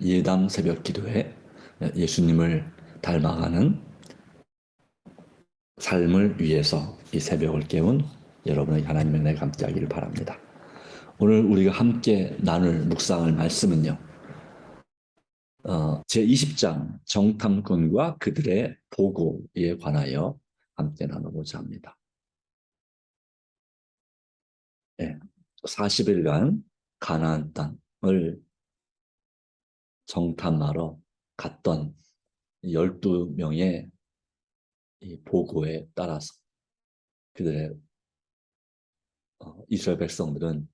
예담 새벽 기도에 예수님을 닮아가는 삶을 위해서 이 새벽을 깨운 여러분의 하나님의 은혜가 함께하기를 바랍니다. 오늘 우리가 함께 나눌 묵상할 말씀은요, 제20장 정탐꾼과 그들의 보고에 관하여 함께 나누고자 합니다. 40일간 가나안 땅을 정탐하러 갔던 12명의 이 보고에 따라서 그들의 이스라엘 백성들은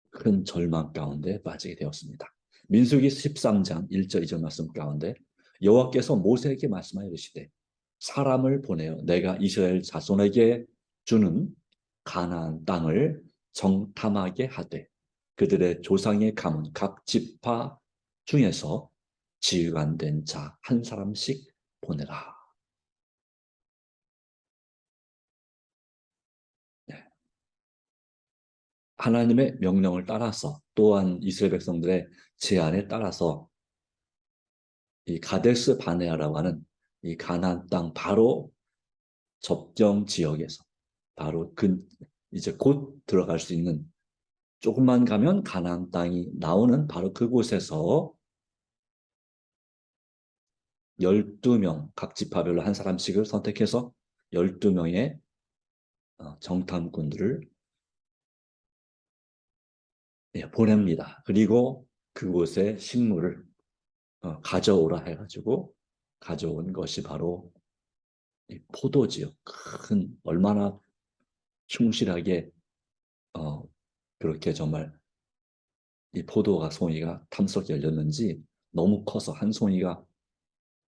큰 절망 가운데 빠지게 되었습니다. 민수기 13장 1절 2절 말씀 가운데 여호와께서 모세에게 말씀하여 이르시되 사람을 보내어 내가 이스라엘 자손에게 주는 가나안 땅을 정탐하게 하되 그들의 조상의 가문 각 지파 중에서 지휘관된 자 한 사람씩 보내라. 하나님의 명령을 따라서 또한 이스라엘 백성들의 제안에 따라서 이 가데스 바네아라고 하는 이 가나안 땅 바로 접경 지역에서 바로 이제 곧 들어갈 수 있는 조금만 가면 가나안 땅이 나오는 바로 그곳에서 12명 각 지파별로 한 사람씩을 선택해서 12명의 정탐꾼들을 보냅니다. 그리고 그곳에 식물을 가져오라 해가지고 가져온 것이 바로 이 포도지요. 얼마나 충실하게 그렇게 정말 이 포도가 송이가 탐스럽게 열렸는지 너무 커서 한 송이가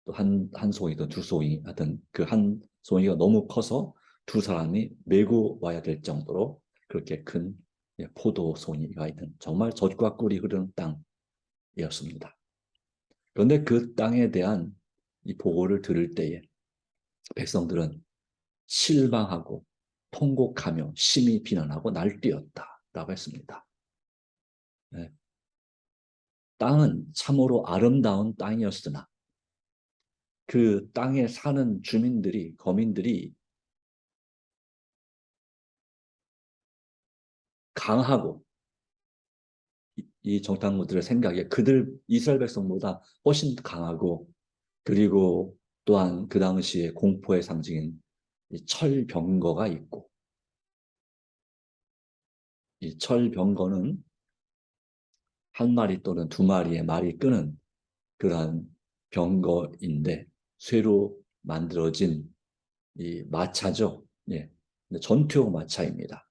또 한 송이든 두 송이 하여튼 그 한 송이가 너무 커서 두 사람이 메고 와야 될 정도로 그렇게 큰 포도 송이가 있는 정말 젖과 꿀이 흐르는 땅이었습니다. 그런데 그 땅에 대한 이 보고를 들을 때에 백성들은 실망하고 통곡하며 심히 비난하고 날뛰었다라고 했습니다. 네. 땅은 참으로 아름다운 땅이었으나 그 땅에 사는 주민들이 거민들이 강하고 이 정탐꾼들의 생각에 그들 이스라엘 백성보다 훨씬 강하고 그리고 또한 그 당시에 공포의 상징인 이 철병거가 있고 이 철병거는 한 마리 또는 두 마리의 말이 끄는 그러한 병거인데 쇠로 만들어진 이 마차죠. 예. 전투용 마차입니다.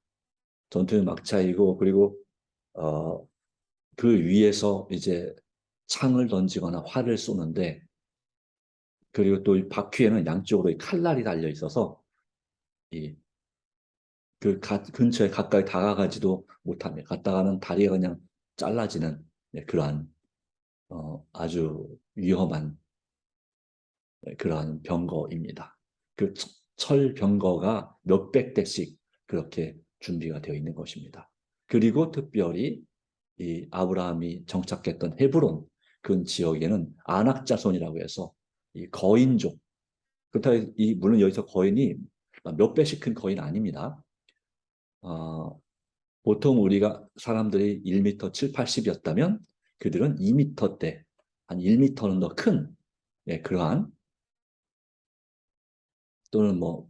전투용 마차이고 그리고 그 위에서 이제 창을 던지거나 활을 쏘는데 그리고 또 이 바퀴에는 양쪽으로 이 칼날이 달려 있어서 이 근처에 가까이 다가가지도 못합니다. 갔다가는 다리가 그냥 잘라지는 그러한 아주 위험한 그러한 병거입니다. 그 철병거가 몇백 대씩 그렇게 준비가 되어 있는 것입니다. 그리고 특별히 이 아브라함이 정착했던 헤브론 그 지역에는 아낙 자손이라고 해서 이 거인족 그렇다고 물론 여기서 거인이 몇 배씩 큰 거인 아닙니다. 보통 우리가 사람들이 1m 7, 80이었다면 그들은 2m대 한 1m는 더 큰 그러한 또는 뭐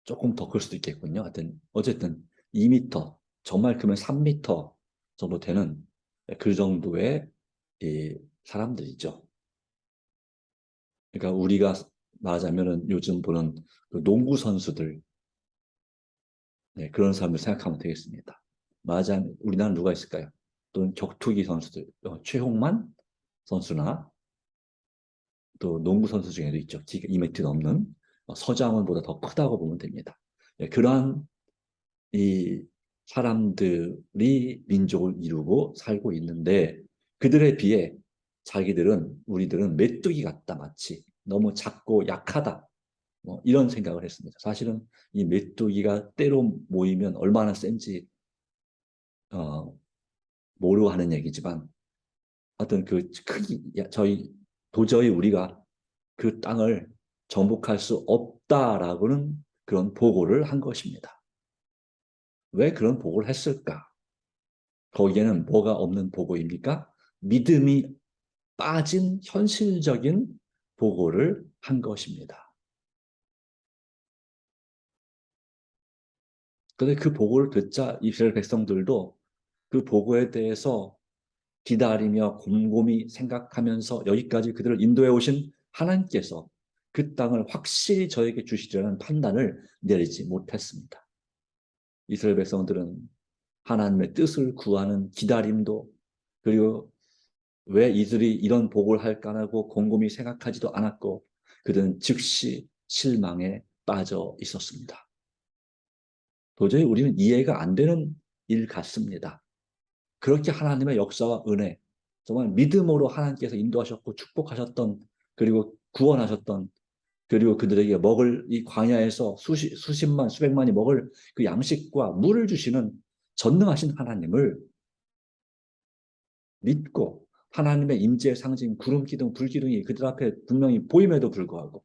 조금 더 클 수도 있겠군요. 하여튼 어쨌든 2m 정말 크면 3m 정도 되는 그 정도의 이 사람들이죠. 그러니까 우리가 말하자면은 요즘 보는 그 농구 선수들 그런 사람들 생각하면 되겠습니다. 말하자면 우리나라 누가 있을까요? 또는 격투기 선수들 최홍만 선수나 또 농구 선수 중에도 있죠. 2m 넘는 서장훈보다 더 크다고 보면 됩니다. 그러한 이 사람들이 민족을 이루고 살고 있는데 그들에 비해 우리들은 메뚜기 같다 마치 너무 작고 약하다 이런 생각을 했습니다. 사실은 이 메뚜기가 때로 모이면 얼마나 센지 모르고 하는 얘기지만 어떤 그 크기, 저희 도저히 우리가 그 땅을 정복할 수 없다라고는 그런 보고를 한 것입니다. 왜 그런 보고를 했을까? 거기에는 뭐가 없는 보고입니까? 믿음이 빠진 현실적인 보고를 한 것입니다. 그런데 그 보고를 듣자 이스라엘 백성들도 그 보고에 대해서 기다리며 곰곰이 생각하면서 여기까지 그들을 인도해 오신 하나님께서 그 땅을 확실히 저에게 주시리라는 판단을 내리지 못했습니다. 이스라엘 백성들은 하나님의 뜻을 구하는 기다림도, 그리고 왜 이들이 이런 복을 할까 하고 곰곰이 생각하지도 않았고 그들은 즉시 실망에 빠져 있었습니다. 도저히 우리는 이해가 안 되는 일 같습니다. 그렇게 하나님의 역사와 은혜, 정말 믿음으로 하나님께서 인도하셨고 축복하셨던, 그리고 구원하셨던, 그리고 그들에게 먹을 이 광야에서 수십만 수백만이 먹을 그 양식과 물을 주시는 전능하신 하나님을 믿고 하나님의 임재의 상징 구름 기둥 불 기둥이 그들 앞에 분명히 보임에도 불구하고,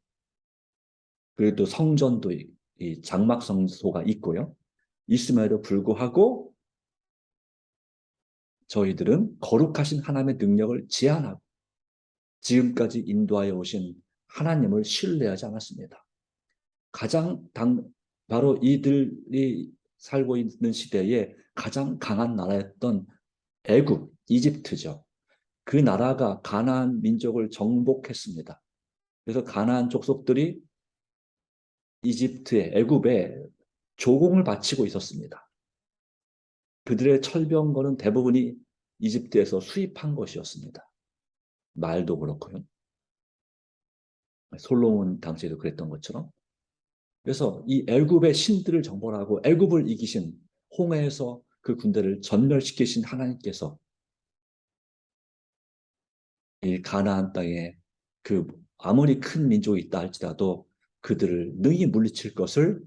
그리고 또 성전도 이 장막 성소가 있고요, 있음에도 불구하고 저희들은 거룩하신 하나님의 능력을 제한하고 지금까지 인도하여 오신 하나님을 신뢰하지 않았습니다. 바로 이들이 살고 있는 시대에 가장 강한 나라였던 애굽, 이집트죠. 그 나라가 가나안 민족을 정복했습니다. 그래서 가나안 족속들이 이집트에, 애굽에 조공을 바치고 있었습니다. 그들의 철병거는 대부분이 이집트에서 수입한 것이었습니다. 말도 그렇고요. 솔로몬 당시에도 그랬던 것처럼. 그래서 이 애굽의 신들을 정벌하고 애굽을 이기신, 홍해에서 그 군대를 전멸시키신 하나님께서 이 가나안 땅에 그 아무리 큰 민족이 있다 할지라도 그들을 능히 물리칠 것을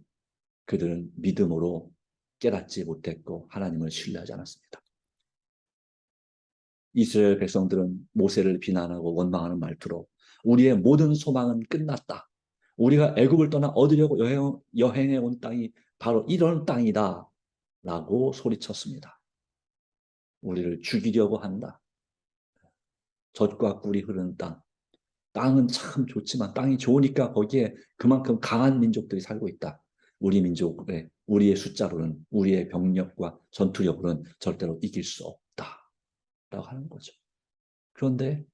그들은 믿음으로 깨닫지 못했고 하나님을 신뢰하지 않았습니다. 이스라엘 백성들은 모세를 비난하고 원망하는 말투로 우리의 모든 소망은 끝났다. 우리가 애굽을 떠나 얻으려고 여행해 온 땅이 바로 이런 땅이다 라고 소리쳤습니다. 우리를 죽이려고 한다. 젖과 꿀이 흐르는 땅. 땅은 참 좋지만 땅이 좋으니까 거기에 그만큼 강한 민족들이 살고 있다. 우리의 숫자로는, 우리의 병력과 전투력으로는 절대로 이길 수 없다 라고 하는 거죠. 그런데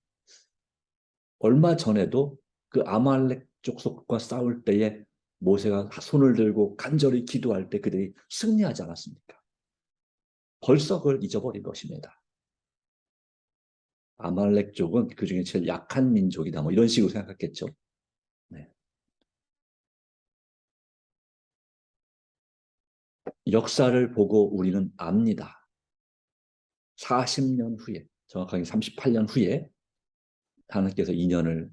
얼마 전에도 그 아말렉 족속과 싸울 때에 모세가 손을 들고 간절히 기도할 때 그들이 승리하지 않았습니까? 벌써 그걸 잊어버린 것입니다. 아말렉 족은 그 중에 제일 약한 민족이다, 뭐 이런 식으로 생각했겠죠. 네. 역사를 보고 우리는 압니다. 40년 후에, 정확하게 38년 후에 하나님께서 인연을,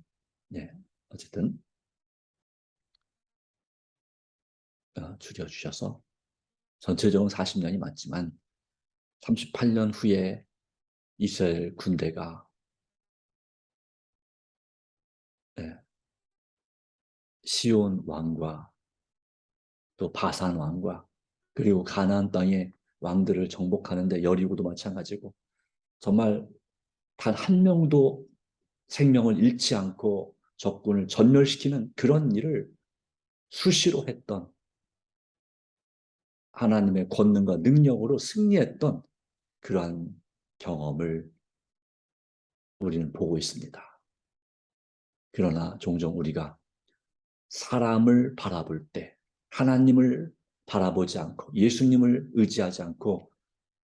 네, 어쨌든 줄여주셔서 전체적으로 40년이 맞지만 38년 후에 이스라엘 군대가, 네, 시온 왕과 또 바산 왕과 그리고 가나안 땅의 왕들을 정복하는데, 여리고도 마찬가지고 정말 단 한 명도 생명을 잃지 않고 적군을 전멸시키는 그런 일을 수시로 했던, 하나님의 권능과 능력으로 승리했던 그러한 경험을 우리는 보고 있습니다. 그러나 종종 우리가 사람을 바라볼 때, 하나님을 바라보지 않고 예수님을 의지하지 않고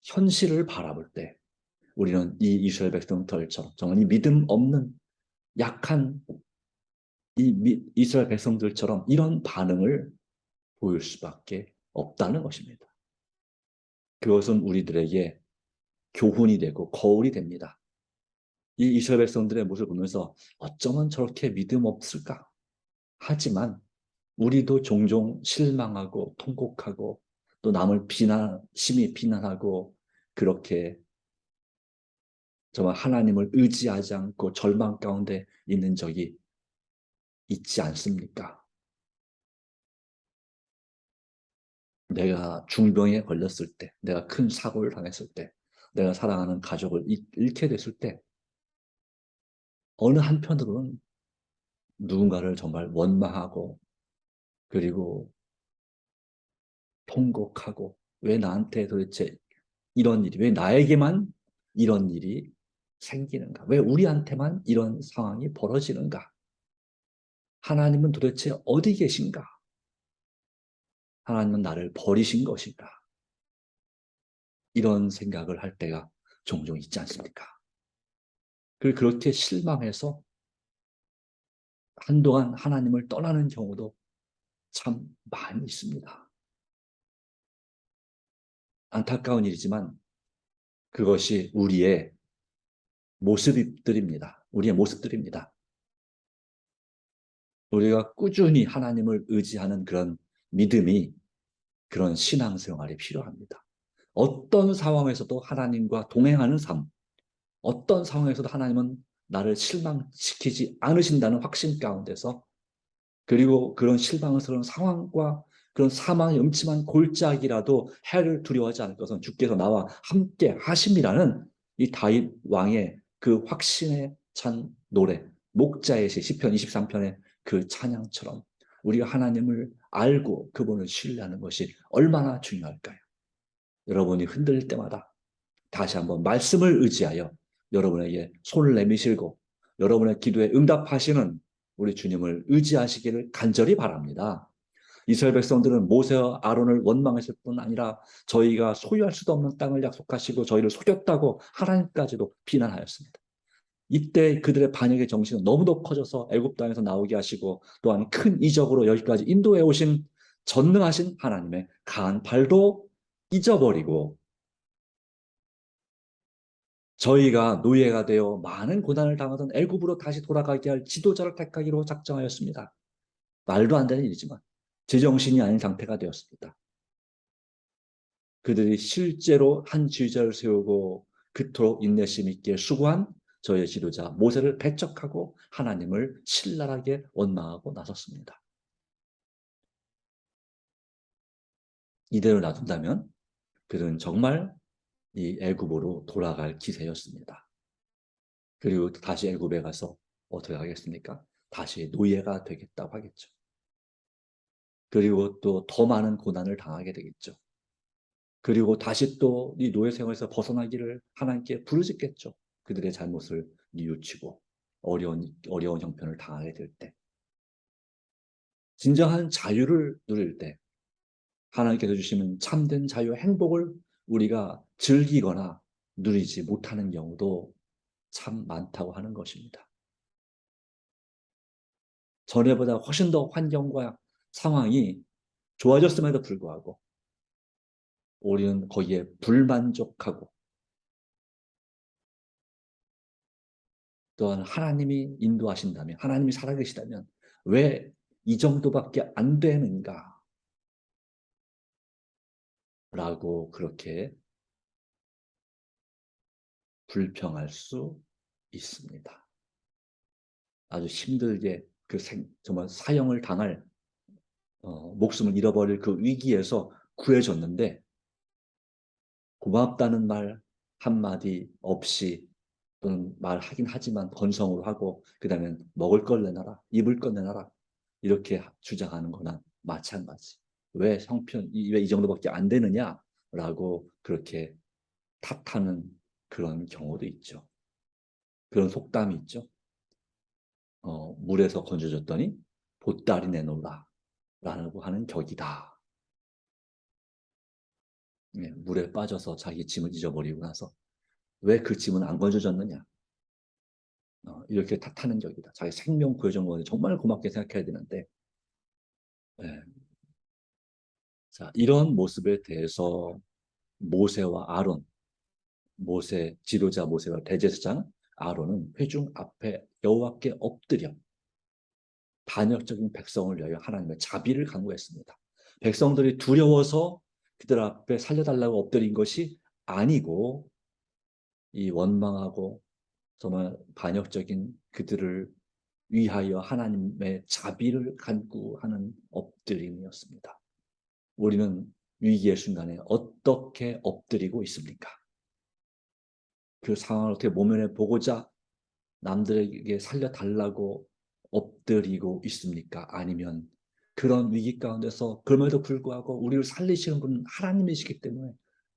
현실을 바라볼 때 우리는 이 이스라엘 백성들처럼 정말 이 믿음 없는 약한 이스라엘 백성들처럼 이런 반응을 보일 수밖에 없다는 것입니다. 그것은 우리들에게 교훈이 되고 거울이 됩니다. 이 이스라엘 백성들의 모습을 보면서 어쩌면 저렇게 믿음 없을까? 하지만 우리도 종종 실망하고 통곡하고 또 남을 심히 비난하고 그렇게 정말 하나님을 의지하지 않고 절망 가운데 있는 적이 있지 않습니까? 내가 중병에 걸렸을 때, 내가 큰 사고를 당했을 때, 내가 사랑하는 가족을 잃게 됐을 때, 어느 한편으로는 누군가를 정말 원망하고, 그리고 통곡하고, 왜 나한테 도대체 이런 일이, 왜 나에게만 이런 일이 생기는가? 왜 우리한테만 이런 상황이 벌어지는가? 하나님은 도대체 어디 계신가? 하나님은 나를 버리신 것인가? 이런 생각을 할 때가 종종 있지 않습니까? 그렇게 실망해서 한동안 하나님을 떠나는 경우도 참 많이 있습니다. 안타까운 일이지만 그것이 우리의 모습들입니다. 우리의 모습들입니다. 우리가 꾸준히 하나님을 의지하는 그런 믿음이, 그런 신앙생활이 필요합니다. 어떤 상황에서도 하나님과 동행하는 삶, 어떤 상황에서도 하나님은 나를 실망시키지 않으신다는 확신 가운데서, 그리고 그런 실망스러운 상황과 그런 사망의 음침한 골짜기라도 해를 두려워하지 않을 것은 주께서 나와 함께 하심이라는 이 다윗 왕의 그 확신에 찬 노래, 목자의 시 시편 23편의 그 찬양처럼 우리가 하나님을 알고 그분을 신뢰하는 것이 얼마나 중요할까요? 여러분이 흔들릴 때마다 다시 한번 말씀을 의지하여 여러분에게 손을 내미시고 여러분의 기도에 응답하시는 우리 주님을 의지하시기를 간절히 바랍니다. 이스라엘 백성들은 모세와 아론을 원망했을 뿐 아니라 저희가 소유할 수도 없는 땅을 약속하시고 저희를 속였다고 하나님까지도 비난하였습니다. 이때 그들의 반역의 정신은 너무도 커져서 애굽 땅에서 나오게 하시고 또한 큰 이적으로 여기까지 인도해 오신 전능하신 하나님의 강한 발도 잊어버리고 저희가 노예가 되어 많은 고난을 당하던 애굽으로 다시 돌아가게 할 지도자를 택하기로 작정하였습니다. 말도 안 되는 일이지만 제정신이 아닌 상태가 되었습니다. 그들이 실제로 한 지도자를 세우고 그토록 인내심 있게 수고한 저희의 지도자 모세를 배척하고 하나님을 신랄하게 원망하고 나섰습니다. 이대로 놔둔다면 그들은 정말 이 애굽으로 돌아갈 기세였습니다. 그리고 다시 애굽에 가서 어떻게 하겠습니까? 다시 노예가 되겠다고 하겠죠. 그리고 또 더 많은 고난을 당하게 되겠죠. 그리고 다시 또 이 노예 생활에서 벗어나기를 하나님께 부르짖겠죠. 그들의 잘못을 뉘우치고 어려운 형편을 당하게 될 때. 진정한 자유를 누릴 때 하나님께서 주시는 참된 자유와 행복을 우리가 즐기거나 누리지 못하는 경우도 참 많다고 하는 것입니다. 전에보다 훨씬 더 환경과 상황이 좋아졌음에도 불구하고 우리는 거기에 불만족하고 또한 하나님이 인도하신다면, 하나님이 살아계시다면 왜 이 정도밖에 안 되는가? 라고 그렇게 불평할 수 있습니다. 아주 힘들게 정말 사형을 당할 목숨을 잃어버릴 그 위기에서 구해줬는데 고맙다는 말 한마디 없이 또는 말하긴 하지만 건성으로 하고 그 다음에 먹을 걸 내놔라, 입을 걸 내놔라 이렇게 주장하는 거나 마찬가지. 왜 이 정도밖에 안 되느냐라고 그렇게 탓하는 그런 경우도 있죠. 그런 속담이 있죠. 물에서 건져줬더니 보따리 내놓으라 라고 하는 격이다. 예, 물에 빠져서 자기 짐을 잊어버리고 나서 왜 그 짐은 안 건져줬느냐. 이렇게 탓하는 격이다. 자기 생명 구해준 거는 정말 고맙게 생각해야 되는데 예. 자, 이런 모습에 대해서 모세와 아론, 지도자 모세와 대제사장 아론은 회중 앞에 여호와께 엎드려 반역적인 백성을 위하여 하나님의 자비를 간구했습니다. 백성들이 두려워서 그들 앞에 살려달라고 엎드린 것이 아니고 이 원망하고 정말 반역적인 그들을 위하여 하나님의 자비를 간구하는 엎드림이었습니다. 우리는 위기의 순간에 어떻게 엎드리고 있습니까? 그 상황을 어떻게 모면해 보고자 남들에게 살려달라고 엎드리고 있습니까? 아니면 그런 위기 가운데서 그럼에도 불구하고 우리를 살리시는 분은 하나님이시기 때문에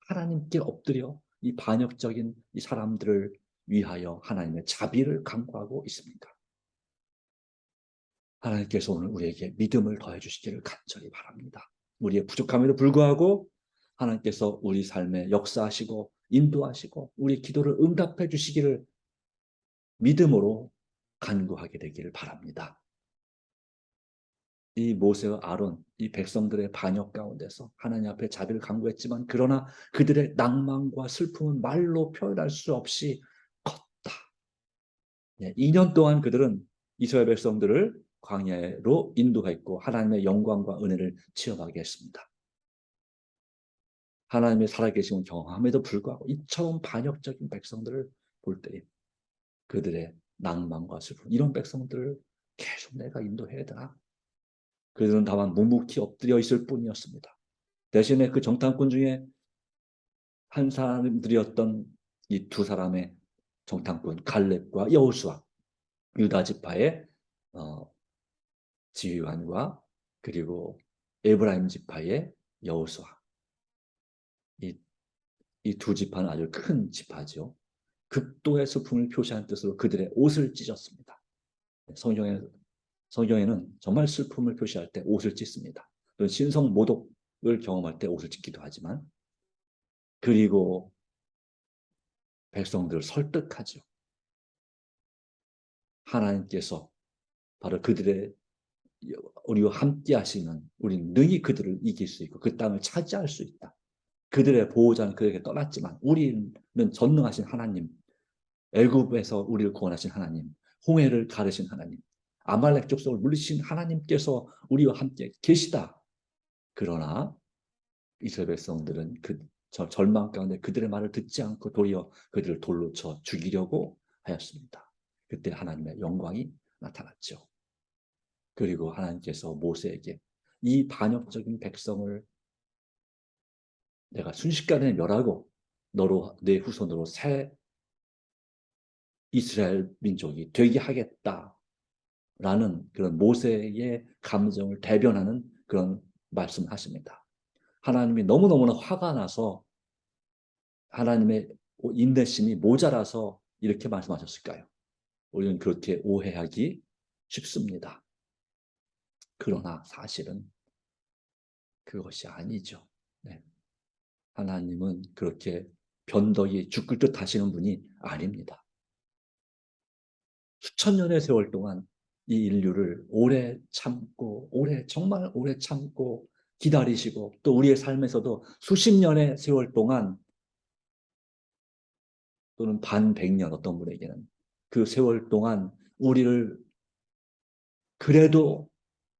하나님께 엎드려 이 반역적인 이 사람들을 위하여 하나님의 자비를 간구하고 있습니까? 하나님께서 오늘 우리에게 믿음을 더해 주시기를 간절히 바랍니다. 우리의 부족함에도 불구하고 하나님께서 우리 삶에 역사하시고 인도하시고 우리 기도를 응답해 주시기를 믿음으로 간구하게 되기를 바랍니다. 이 모세와 아론, 이 백성들의 반역 가운데서 하나님 앞에 자비를 간구했지만 그러나 그들의 낭만과 슬픔은 말로 표현할 수 없이 컸다. 2년 동안 그들은 이스라엘 백성들을 광야로 인도했고 하나님의 영광과 은혜를 체험하게 했습니다. 하나님의 살아계심을 경험함에도 불구하고 이처럼 반역적인 백성들을 볼 때 그들의 낭만과 슬픔, 이런 백성들을 계속 내가 인도해야 되나? 그들은 다만 묵묵히 엎드려 있을 뿐이었습니다. 대신에 그 정탐꾼 중에 한 사람들이었던 이 두 사람의 정탐꾼 갈렙과 여호수아, 유다 지파의 지휘관과 그리고 에브라임 지파의 여호수아, 이 두 지파는 아주 큰 지파죠. 극도의 슬픔을 표시하는 뜻으로 그들의 옷을 찢었습니다. 성경에는 정말 슬픔을 표시할 때 옷을 찢습니다. 또는 신성 모독을 경험할 때 옷을 찢기도 하지만, 그리고 백성들을 설득하죠. 하나님께서 바로 그들의 우리와 함께 하시는, 우리는 능히 그들을 이길 수 있고 그 땅을 차지할 수 있다. 그들의 보호자는 그에게 떠났지만 우리는 전능하신 하나님, 애굽에서 우리를 구원하신 하나님, 홍해를 가르신 하나님, 아말렉 족속을 물리신 하나님께서 우리와 함께 계시다. 그러나 이스라엘 백성들은 그 절망 가운데 그들의 말을 듣지 않고 도리어 그들을 돌로 쳐 죽이려고 하였습니다. 그때 하나님의 영광이 나타났죠. 그리고 하나님께서 모세에게 이 반역적인 백성을 내가 순식간에 멸하고 너로 내 후손으로 새 이스라엘 민족이 되게 하겠다라는 그런 모세의 감정을 대변하는 그런 말씀을 하십니다. 하나님이 너무너무나 화가 나서 하나님의 인내심이 모자라서 이렇게 말씀하셨을까요? 우리는 그렇게 오해하기 쉽습니다. 그러나 사실은 그것이 아니죠. 네. 하나님은 그렇게 변덕이 죽을 듯 하시는 분이 아닙니다. 수천 년의 세월 동안 이 인류를 오래 참고, 정말 오래 참고 기다리시고, 또 우리의 삶에서도 수십 년의 세월 동안, 또는 반백년, 어떤 분에게는 그 세월 동안 우리를 그래도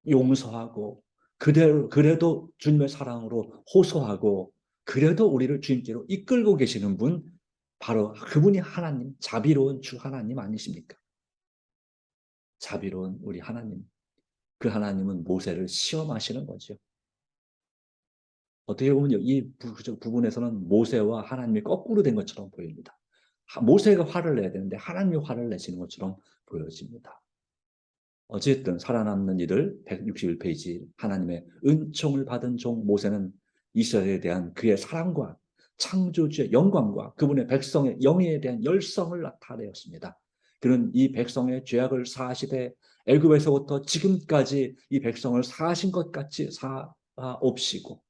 용서하고, 그래도 주님의 사랑으로 호소하고, 그래도 우리를 주님께로 이끌고 계시는 분, 바로 그분이 하나님, 자비로운 주 하나님 아니십니까? 자비로운 우리 하나님. 그 하나님은 모세를 시험하시는 거죠. 어떻게 보면 이 부분에서는 모세와 하나님이 거꾸로 된 것처럼 보입니다. 모세가 화를 내야 되는데 하나님이 화를 내시는 것처럼 보여집니다. 어쨌든 살아남는 이들 161페이지, 하나님의 은총을 받은 종 모세는 이스라엘에 대한 그의 사랑과 창조주의 영광과 그분의 백성의 영예에 대한 열성을 나타내었습니다. 그는 이 백성의 죄악을 사하시되 애굽에서부터 지금까지 이 백성을 사하신 것 같이 사옵시고,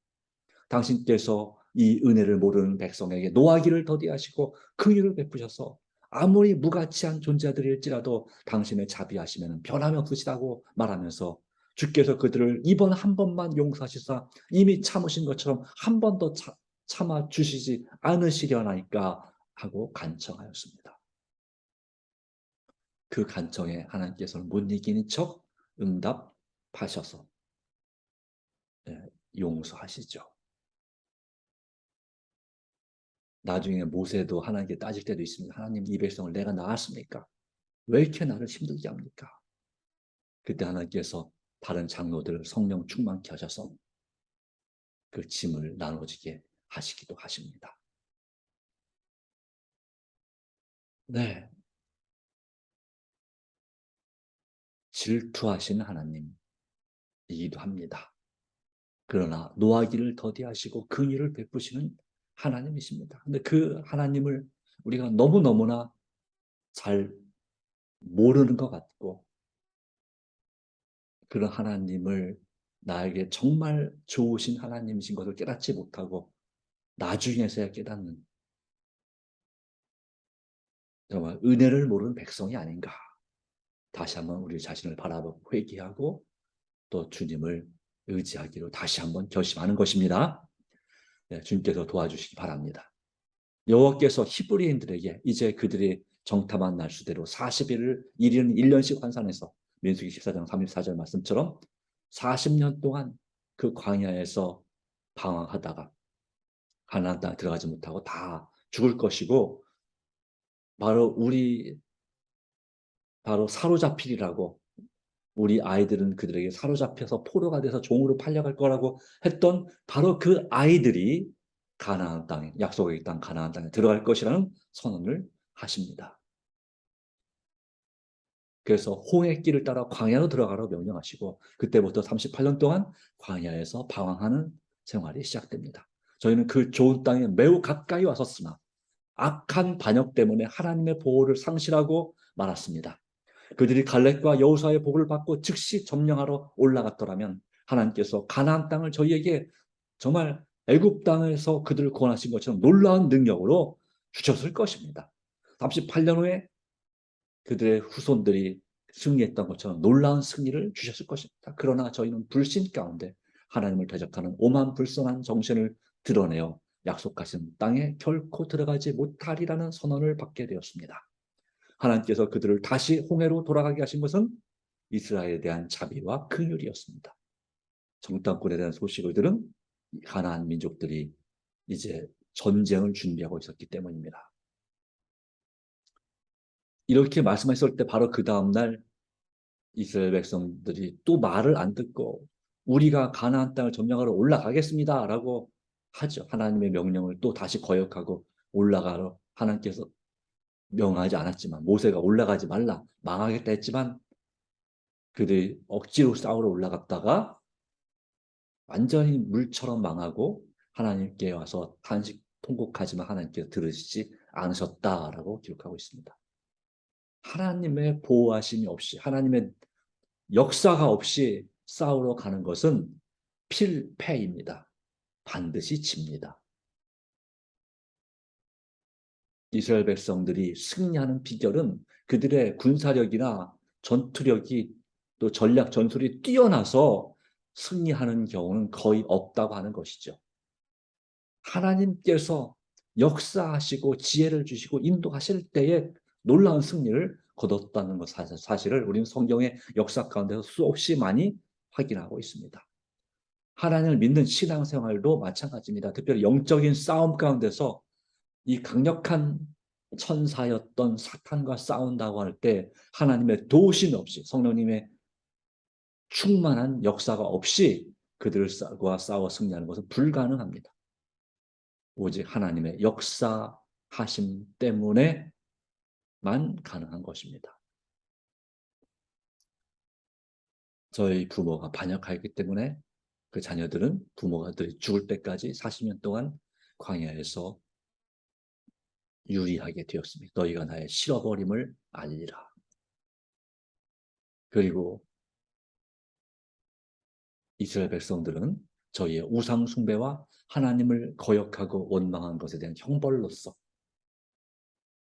당신께서 이 은혜를 모르는 백성에게 노하기를 더디하시고 긍휼을 베푸셔서 아무리 무가치한 존재들일지라도 당신의 자비하시면 변함이 없으시다고 말하면서, 주께서 그들을 이번 한 번만 용서하시사 이미 참으신 것처럼 한 번 더 참아 주시지 않으시려나이까 하고 간청하였습니다. 그 간청에 하나님께서는 못 이기는 척 응답하셔서 용서하시죠. 나중에 모세도 하나님께 따질 때도 있습니다. 하나님, 이 백성을 내가 낳았습니까? 왜 이렇게 나를 힘들게 합니까? 그때 하나님께서 다른 장로들을 성령 충만케 하셔서 그 짐을 나눠지게 하시기도 하십니다. 네, 질투하시는 하나님이기도 합니다. 그러나 노하기를 더디하시고 긍휼을 베푸시는 하나님이십니다. 근데 그 하나님을 우리가 너무너무나 잘 모르는 것 같고, 그런 하나님을 나에게 정말 좋으신 하나님이신 것을 깨닫지 못하고 나중에서야 깨닫는, 정말 은혜를 모르는 백성이 아닌가. 다시 한번 우리 자신을 바라보고 회개하고 또 주님을 의지하기로 다시 한번 결심하는 것입니다. 네, 주님께서 도와주시기 바랍니다. 여호와께서 히브리인들에게 이제 그들이 정탐한 날수대로 40일을 1일은 1년씩 환산해서 민수기 14장 34절 말씀처럼 40년 동안 그 광야에서 방황하다가 가나안 땅에 들어가지 못하고 다 죽을 것이고, 바로 사로잡히리라고, 우리 아이들은 그들에게 사로잡혀서 포로가 돼서 종으로 팔려갈 거라고 했던 바로 그 아이들이 가나안 땅에, 약속의 땅 가나안 땅에 들어갈 것이라는 선언을 하십니다. 그래서 홍해 길을 따라 광야로 들어가라고 명령하시고 그때부터 38년 동안 광야에서 방황하는 생활이 시작됩니다. 저희는 그 좋은 땅에 매우 가까이 왔었으나 악한 반역 때문에 하나님의 보호를 상실하고 말았습니다. 그들이 갈렙과 여호수아의 복을 받고 즉시 점령하러 올라갔더라면 하나님께서 가나안 땅을 저희에게 정말 애굽 땅에서 그들을 구원하신 것처럼 놀라운 능력으로 주셨을 것입니다. 38년 후에 그들의 후손들이 승리했던 것처럼 놀라운 승리를 주셨을 것입니다. 그러나 저희는 불신 가운데 하나님을 대적하는 오만불선한 정신을 드러내어 약속하신 땅에 결코 들어가지 못하리라는 선언을 받게 되었습니다. 하나님께서 그들을 다시 홍해로 돌아가게 하신 것은 이스라엘에 대한 자비와 긍휼이었습니다. 정탐꾼에 대한 소식을 들은 가나안 민족들이 이제 전쟁을 준비하고 있었기 때문입니다. 이렇게 말씀하셨을 때 바로 그 다음날 이스라엘 백성들이 또 말을 안 듣고 우리가 가나안 땅을 점령하러 올라가겠습니다 라고 하죠. 하나님의 명령을 또 다시 거역하고 올라가러 하나님께서 명하지 않았지만, 모세가 올라가지 말라 망하겠다 했지만 그들이 억지로 싸우러 올라갔다가 완전히 물처럼 망하고 하나님께 와서 탄식 통곡하지만 하나님께서 들으시지 않으셨다라고 기록하고 있습니다. 하나님의 보호하심이 없이, 하나님의 역사가 없이 싸우러 가는 것은 필패입니다. 반드시 집니다. 이스라엘 백성들이 승리하는 비결은 그들의 군사력이나 전투력이, 또 전략 전술이 뛰어나서 승리하는 경우는 거의 없다고 하는 것이죠. 하나님께서 역사하시고 지혜를 주시고 인도하실 때에 놀라운 승리를 거뒀다는 것 사실을 우리는 성경의 역사 가운데서 수없이 많이 확인하고 있습니다. 하나님을 믿는 신앙생활도 마찬가지입니다. 특별히 영적인 싸움 가운데서 이 강력한 천사였던 사탄과 싸운다고 할 때 하나님의 도우심 없이, 성령님의 충만한 역사가 없이 그들과 싸워 승리하는 것은 불가능합니다. 오직 하나님의 역사하심 때문에만 가능한 것입니다. 저희 부모가 반역하였기 때문에 그 자녀들은 부모가들이 죽을 때까지 40년 동안 광야에서 유리하게 되었습니다. 너희가 나의 실어버림을 알리라. 그리고 이스라엘 백성들은 저희의 우상 숭배와 하나님을 거역하고 원망한 것에 대한 형벌로서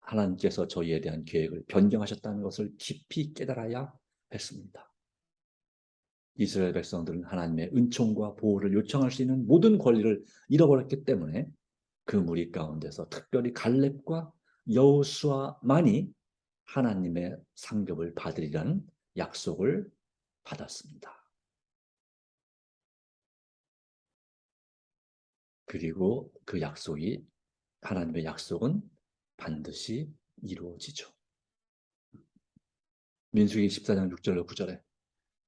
하나님께서 저희에 대한 계획을 변경하셨다는 것을 깊이 깨달아야 했습니다. 이스라엘 백성들은 하나님의 은총과 보호를 요청할 수 있는 모든 권리를 잃어버렸기 때문에 그 무리 가운데서 특별히 갈렙과 여호수아만이 하나님의 상급을 받으리라는 약속을 받았습니다. 그리고 그 약속이 하나님의 약속은 반드시 이루어지죠. 민수기 14장 6절로 9절에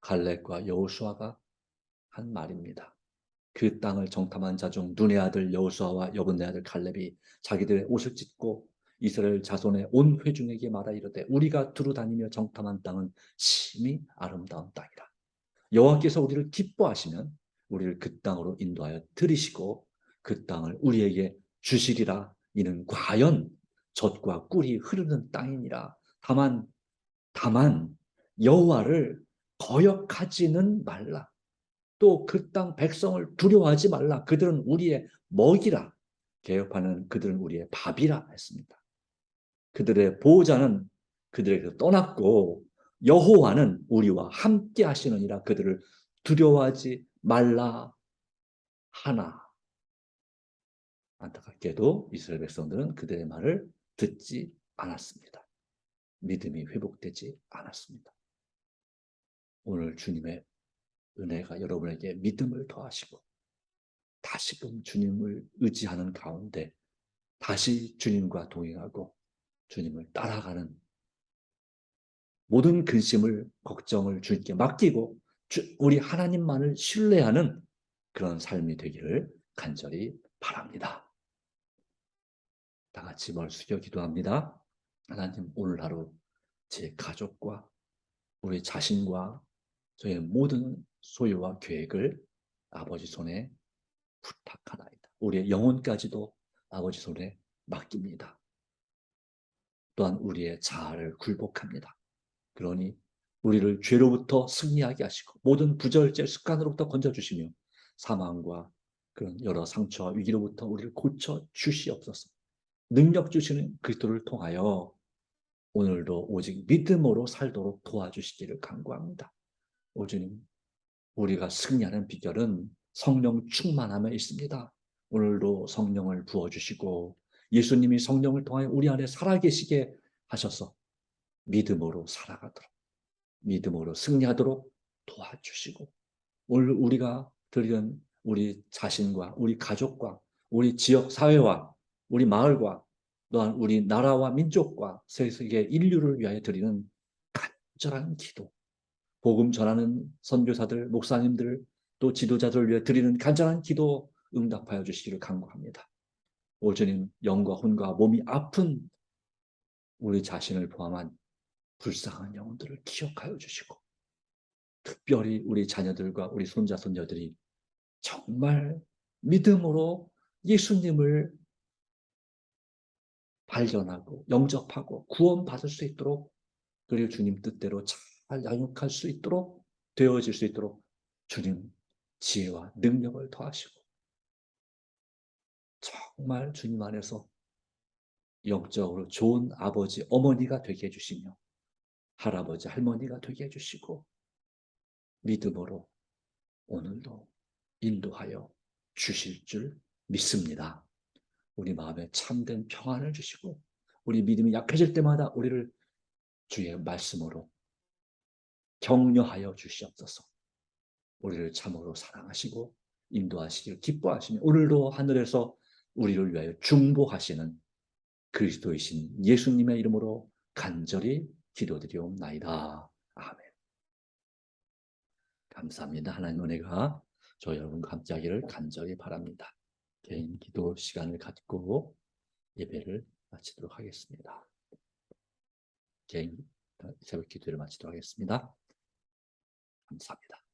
갈렙과 여호수아가 한 말입니다. 그 땅을 정탐한 자 중 눈의 아들 여호수아와 여분의 아들 갈렙이 자기들의 옷을 찢고 이스라엘 자손의 온 회중에게 말하 이르되 우리가 두루 다니며 정탐한 땅은 심히 아름다운 땅이라. 여호와께서 우리를 기뻐하시면 우리를 그 땅으로 인도하여 들이시고 그 땅을 우리에게 주시리라. 이는 과연 젖과 꿀이 흐르는 땅이니라. 다만 여호와를 거역하지는 말라. 또 그 땅 백성을 두려워하지 말라. 그들은 우리의 먹이라. 개혁하는 그들은 우리의 밥이라 했습니다. 그들의 보호자는 그들에게서 떠났고 여호와는 우리와 함께 하시느니라. 그들을 두려워하지 말라 하나. 안타깝게도 이스라엘 백성들은 그들의 말을 듣지 않았습니다. 믿음이 회복되지 않았습니다. 오늘 주님의 은혜가 여러분에게 믿음을 더하시고 다시금 주님을 의지하는 가운데 다시 주님과 동행하고 주님을 따라가는 모든 근심을 걱정을 주님께 맡기고 우리 하나님만을 신뢰하는 그런 삶이 되기를 간절히 바랍니다. 다 같이 머리 숙여 기도합니다. 하나님, 오늘 하루 제 가족과 우리 자신과 저의 모든 소유와 계획을 아버지 손에 부탁하나이다. 우리의 영혼까지도 아버지 손에 맡깁니다. 또한 우리의 자아를 굴복합니다. 그러니 우리를 죄로부터 승리하게 하시고 모든 부절제 습관으로부터 건져주시며 사망과 그런 여러 상처와 위기로부터 우리를 고쳐 주시옵소서. 능력 주시는 그리스도를 통하여 오늘도 오직 믿음으로 살도록 도와주시기를 간구합니다. 오 주님, 우리가 승리하는 비결은 성령 충만함에 있습니다. 오늘도 성령을 부어주시고 예수님이 성령을 통하여 우리 안에 살아계시게 하셔서 믿음으로 살아가도록, 믿음으로 승리하도록 도와주시고 오늘 우리가 드리는 우리 자신과 우리 가족과 우리 지역 사회와 우리 마을과 또한 우리 나라와 민족과 세계 인류를 위하여 드리는 간절한 기도, 복음 전하는 선교사들, 목사님들, 또 지도자들을 위해 드리는 간절한 기도 응답하여 주시기를 간구합니다. 오 주님, 영과 혼과 몸이 아픈 우리 자신을 포함한 불쌍한 영혼들을 기억하여 주시고 특별히 우리 자녀들과 우리 손자, 손녀들이 정말 믿음으로 예수님을 발견하고 영접하고 구원받을 수 있도록 그리고 주님 뜻대로 잘 양육할 수 있도록 되어질 수 있도록 주님 지혜와 능력을 더하시고 정말 주님 안에서 영적으로 좋은 아버지, 어머니가 되게 해주시며 할아버지, 할머니가 되게 해주시고 믿음으로 오늘도 인도하여 주실 줄 믿습니다. 우리 마음에 참된 평안을 주시고 우리 믿음이 약해질 때마다 우리를 주의 말씀으로 격려하여 주시옵소서. 우리를 참으로 사랑하시고 인도하시기를 기뻐하시며 오늘도 하늘에서 우리를 위하여 중보하시는 그리스도이신 예수님의 이름으로 간절히 기도드리옵나이다. 아멘. 감사합니다. 하나님 은혜가 저 여러분과 함께하기를 간절히 바랍니다. 개인 기도 시간을 갖고 예배를 마치도록 하겠습니다. 개인 새벽 기도를 마치도록 하겠습니다. 감사합니다.